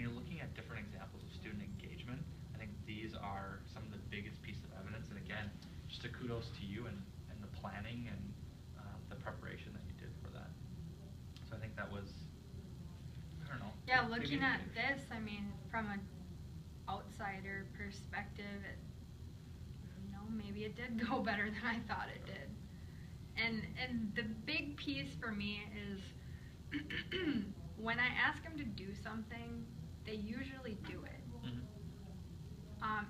you're looking at different examples of student engagement, I think these are some of the biggest pieces of evidence. And again, just a kudos to you and the planning and the preparation that you did for that. So I think that was, I don't know. Yeah, looking at this, I mean, from an outsider perspective, maybe it did go better than I thought it did. And the big piece for me is when I ask them to do something, they usually do it.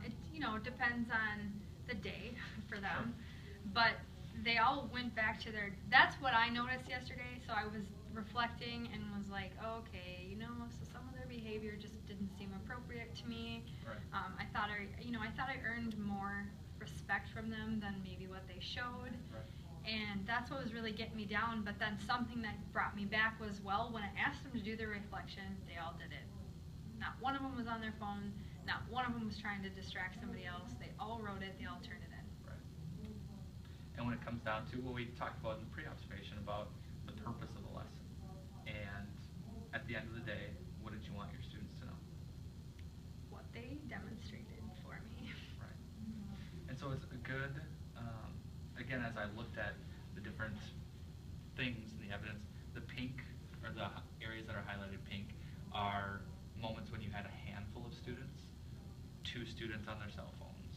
It depends on the day for them, but they all went back to that's what I noticed yesterday. So I was reflecting and was like, okay, so some of their behavior just didn't seem appropriate to me. Right. I thought I earned more respect from them than maybe what they showed. Right. And that's what was really getting me down. But then something that brought me back was, well, when I asked them to do their reflection, they all did it. Not one of them was on their phone. Not one of them was trying to distract somebody else. They all wrote it. They all turned it in. Right. And when it comes down to what we talked about in the pre-observation about the purpose of the lesson, and at the end of the day, what did you want your students to know? What they demonstrated for me. Right. And so it's a good, again, as I looked at the different things in the evidence, the pink, or the areas that are highlighted pink, are moments when you had a handful of students, 2 students on their cell phones,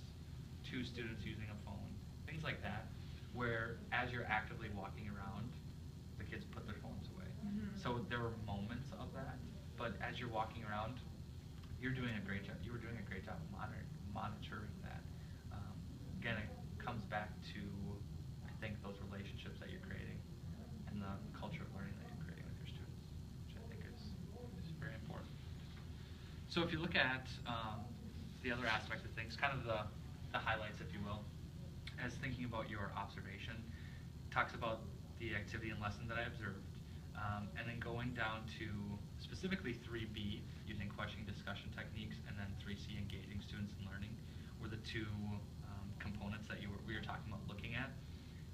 2 students using a phone, things like that, where as you're actively walking around, the kids put their phones away. So there were moments of that, but as you're walking around, you're doing a great job. You were doing a great job of monitoring that. Again, it comes back to, I think, those relationships that you're creating and the culture of learning that you're creating with your students, which I think is very important. So if you look at the other aspects of things, kind of the highlights, if you will, as thinking about your observation, talks about the activity and lesson that I observed, and then going down to specifically 3B, using questioning discussion techniques, and then 3C, engaging students in learning, were the 2 components that we were talking about looking at.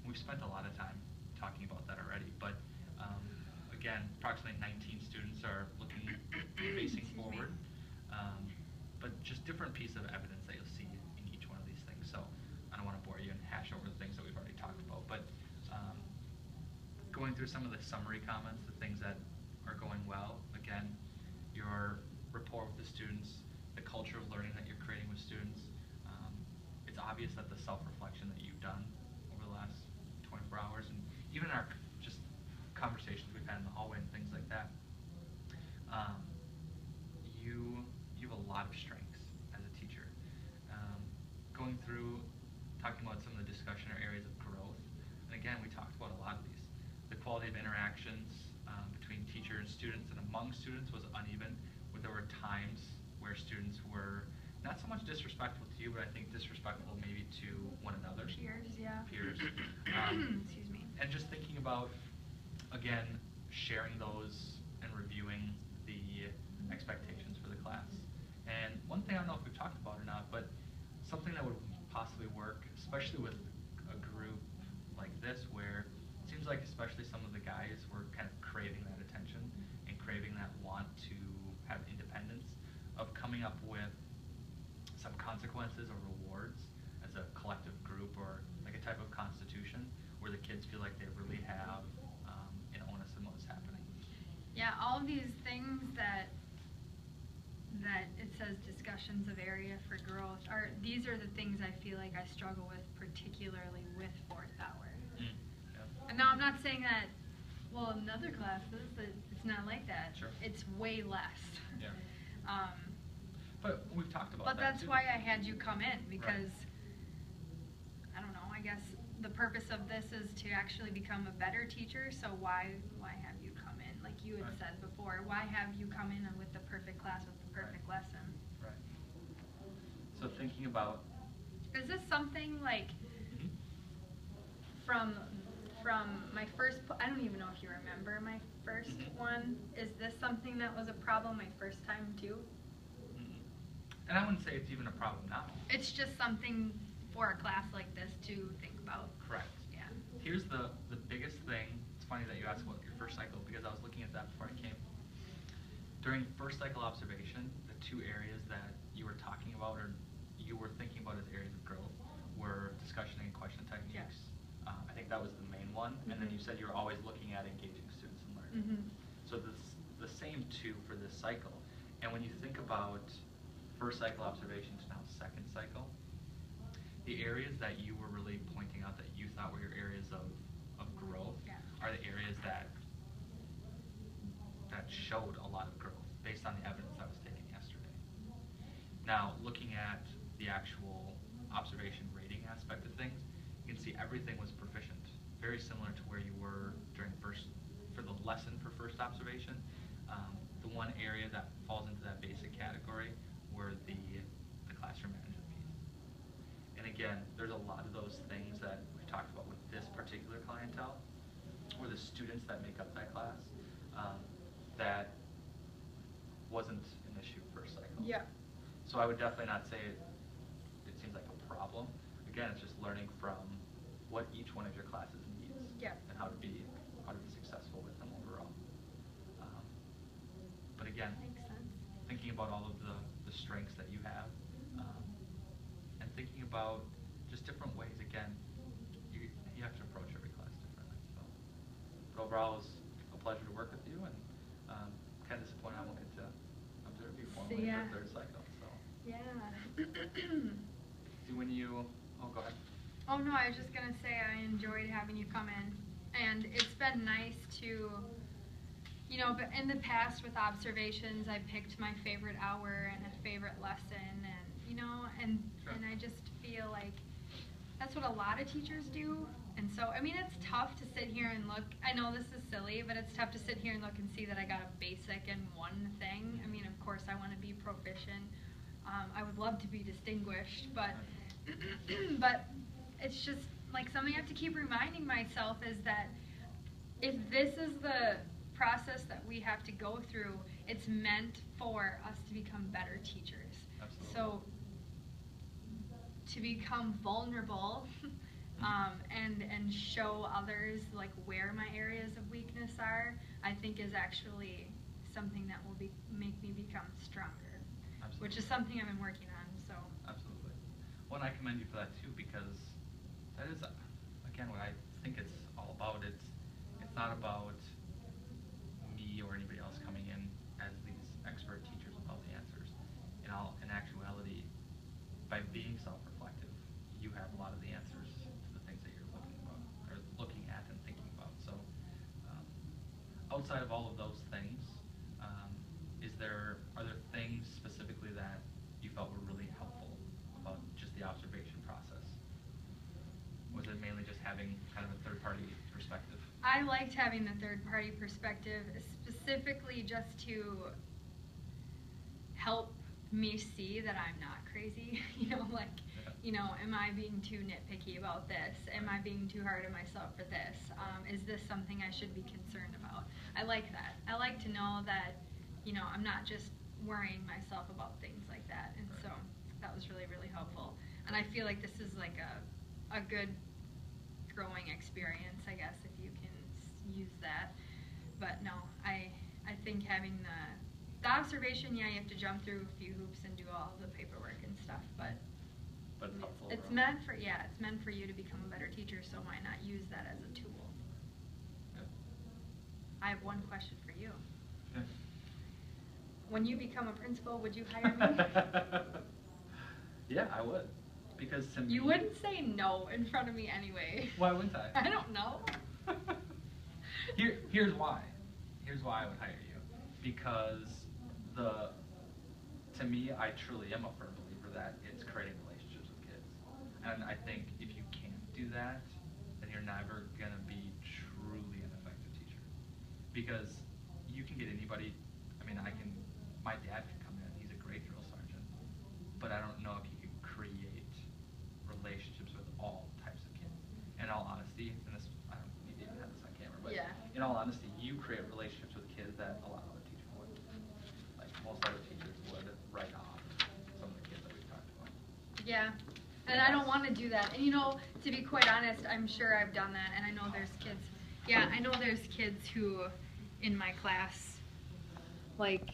And we've spent a lot of time talking about that already, but again, approximately 19 students are facing forward, but just different pieces of evidence that you'll see in each one of these things. So I don't want to bore you and hash over the things that we've already talked about, but going through some of the summary comments, the things that are going well, again, your rapport with the students, the culture of learning that you're creating with students. It's obvious that the self-reflection that you've done over the last 24 hours, and even our just conversations we've had in the hallway and things like that, you have a lot of strengths as a teacher. Going through, talking about some of the discussion or areas of growth, and again, we talked about a lot of these. The quality of interactions between teacher and students and among students was uneven, where there were times where students were not so much disrespectful to you, but I think disrespectful maybe to one another. Peers, yeah. Peers. Excuse me. And just thinking about, again, sharing those and reviewing the expectations for the class. And one thing, I don't know if we've talked about or not, but something that would possibly work, especially with a group like this, where it seems like especially some of the guys were kind of craving that attention and craving that want to have independence, of coming up with some consequences or rewards as a collective group, or like a type of constitution where the kids feel like they really have an onus in what's happening. Yeah, all of these things that it says discussions of area for growth these are the things I feel like I struggle with, particularly with 4th hour. Yeah. And now I'm not saying that, well, in other classes, it's not like that. Sure. It's way less. Yeah. But we've talked about but that that's too. why I had you come in, because Right. I don't know, I guess the purpose of this is to actually become a better teacher, so why have you come in? Like you had Right. said before, why have you come in with the perfect class, with the perfect lesson? Right. So thinking about, Is this something like from my first, I don't even know if you remember my first one, is this something that was a problem my first time too? and I wouldn't say it's even a problem now. It's just something for a class like this to think about. Correct. Yeah. Here's the biggest thing. It's funny that you asked about your first cycle, because I was looking at that before I came. During first cycle observation, the two areas that you were talking about or you were thinking about as areas of growth were discussion and question techniques. Yes. I think that was the main one, and then you said you were always looking at engaging students and learning. So the same two for this cycle. And when you think about first cycle observations, now second cycle, the areas that you were really pointing out that you thought were your areas of growth are the areas that showed a lot of growth based on the evidence that was taken yesterday. Now, looking at the actual observation rating aspect of things, you can see everything was proficient, very similar to where you were during for the lesson for first observation. The one area that falls into that basic category were the classroom management piece. And again, there's a lot of those things that we talked about with this particular clientele, or the students that make up that class, that wasn't an issue first cycle. Yeah. So I would definitely not say it seems like a problem. Again, it's just learning from what each one of your classes needs and how to be successful with them overall. But again, Makes sense. thinking about all of the strengths that you have, and thinking about just different ways. Again, you have to approach every class differently. So, but overall, it was a pleasure to work with you, and kind of disappointed I won't get to observe you formally for third cycle. So. Yeah. See, when you, go ahead. Oh no, I was just gonna say I enjoyed having you come in, and it's been nice to, but in the past with observations, I picked my favorite hour and a favorite lesson, and and I just feel like that's what a lot of teachers do. And so, I mean, it's tough to sit here and look. I know this is silly, but it's tough to sit here and look and see that I got a basic in one thing. I mean, of course, I want to be proficient. I would love to be distinguished, but it's just like something I have to keep reminding myself is that if this is the process that we have to go through, it's meant for us to become better teachers. Absolutely. So to become vulnerable and show others like where my areas of weakness are, I think is actually something that will make me become stronger. Absolutely. Which is something I've been working on. So Absolutely. Well, and I commend you for that too, because that is again what I think it's all about. It's not about me or anybody else coming in as these expert teachers with all the answers. In actuality, by being self-reflective, you have a lot of the answers to the things that you're looking at and thinking about. So, outside of all of those things, are there things specifically that you felt were really helpful about just the observation process? Was it mainly just having kind of a third-party perspective? I liked having the third-party perspective, specifically just to help me see that I'm not crazy. Am I being too nitpicky about this? Am I being too hard on myself for this? Is this something I should be concerned about? I like that. I like to know that, I'm not just worrying myself about things like that. And so that was really, really helpful. And I feel like this is like a good growing experience, I guess, if you can use that. But no, I think having the observation, you have to jump through a few hoops and do all the paperwork and stuff, but it's helpful. it's meant for you to become a better teacher, so why not use that as a tool? Yep. I have one question for you. Okay. When you become a principal, would you hire me? Yeah, I would. Because to me... You wouldn't say no in front of me anyway. Why wouldn't I? I don't know. Here's why. Here's why I would hire you. Because to me, I truly am a firm believer that it's creating relationships with kids. And I think if you can't do that, then you're never going to be truly an effective teacher. Because you can get anybody, my dad can come in, he's a great drill sergeant, but I don't know if he could create relationships with all types of kids. In all honesty, and this, I don't need to even have this on camera, but in all honesty, you create relationships with kids that a lot of other teachers wouldn't. Like most other teachers would write off some of the kids that we've talked about. Yeah, and I don't want to do that. And to be quite honest, I'm sure I've done that, and I know there's kids. Yeah, I know there's kids who, in my class, like,